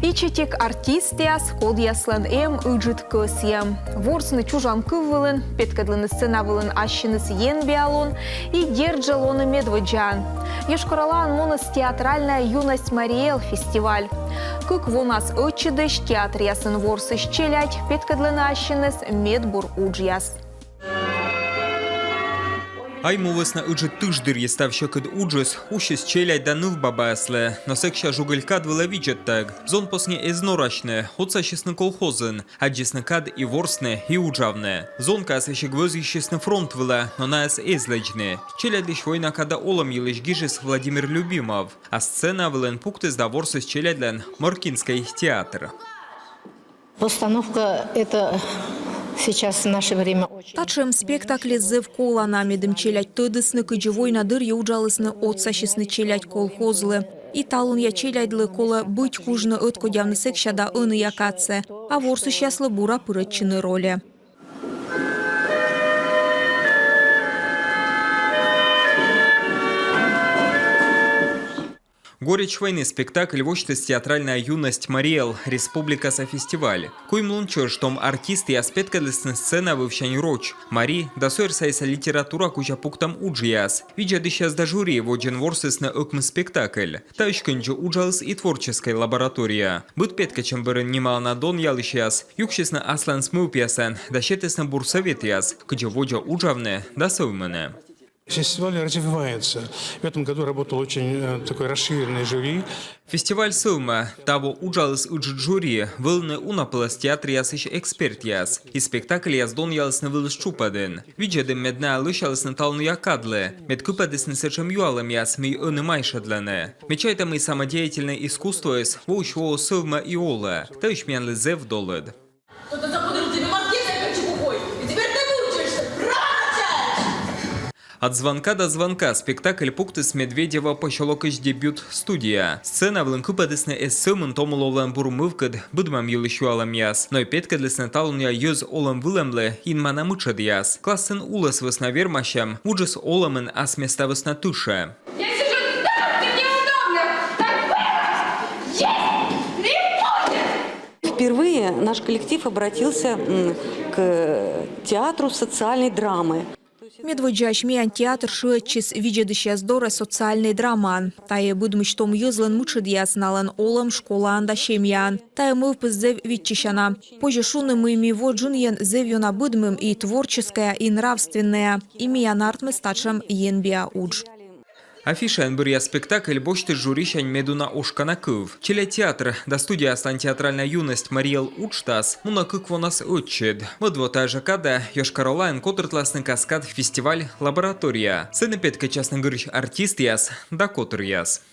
Ичетик артистиас ходяслан ыджит көсьем. Ворсны чужам кывылын, петкадлыны сценавылын ащыныс ен биалон и держалоны медводжан. Ешкоралан монос театральная юность Мариэл фестиваль. Кык вонас очидыш театр ясын ворсыш челять, петкадлыны ащыныс медбур уджяс. Аймовесна ыджы тыждыр еставщакыд уджыс, ущес челять да ныл бабасле, но секша жугылькад вела виджеттаг. Зон посне эзнорашне, отсащесны колхозын, аджесны кад и ворсне, и уджавне. Зонка асвещек возищесны фронт вела, но наэс эзлечне. Челять лишь война када олам елиш гижес Владимир Любимов, а сцена велен пуктес да ворсыс челядлен Моркинский театр. Постановка это... Сейчас в наше время очень... Тачем спектакле зев кола намедым челять тыдысны кыджевой надыр еуджалысны отсащесны челять колхозлы. И талун я челяйдлы кола быть кужны откодявны секщада ыны якаце, а ворсы счастлы бура пырытчыны роли. Горечь войны спектакль вочтес театральная юность Мариэл, республика со фестиваль. Куим лунчер, что артисты аспекткадлесны сцена вывщань роч. Мари, да суэрсайса литература куча пуктам уджияс. Видя дыщас да жюри воджен ворсес на окм спектакль. Тающканджу уджалс и творческая лаборатория. Быт петка чем бырын немал на дон ялышяс. Юкшесна аслан смылпьясан, да щетесна бурсовет яс. Кджа воджа уджавне, да совмене. Фестиваль развивается. В этом году работал очень такой расширенный жюри. Фестиваль Сылма, того уджалыс уджит жюри, вылны унапылас театр ясыш эксперт яс. И спектакль яздон ялысны вылыс чупадын. Виджедым медна лышалысны талну якадлы. Мед купадысны сечем юалым яс ми ыны майшадлены. Мечайтам и самодеятельное искусство ес воущего Сылма и Ола. Тающ мянлы зев долыд. От звонка до звонка спектакль пуктыс Медведева пощелокыш дебют студия. Сцена влынкупадысны эссымын томуловлан бурумывкад быдмам елышуалам яс. Но и петкадлысны талуня йоз олам вылемле инмана мычад яс. Классын улас высна вермащам, уджыс оламын ас места высна туша. Я сижу так, ты мне удобно! Так было! Есть! Не будет! Впервые наш коллектив обратился к театру социальной драмы. Медводжаш миян театр шуэтчис виджедыщас доре социальный драман. Тае будмыш том юзлен мучыд ясналан олам школаанда шемьян. Тае мыв пыздев витчищана. Позже шуны мы миво джуньен зевьюна будмым и творческая, и нравственная. И миян артмы стачем енбия удж. Афишен буря спектакль бочты журищань медуна ошкана кыв. Челя театр, да студия аслан театральная юность Мариэл Учтас, муна кык вонас отчед. Мыдвота жакада, Йошкар-Олайн котыртласны каскад фестиваль лаборатория. Сыны петка частный гырыч артист яс, да котыр яс.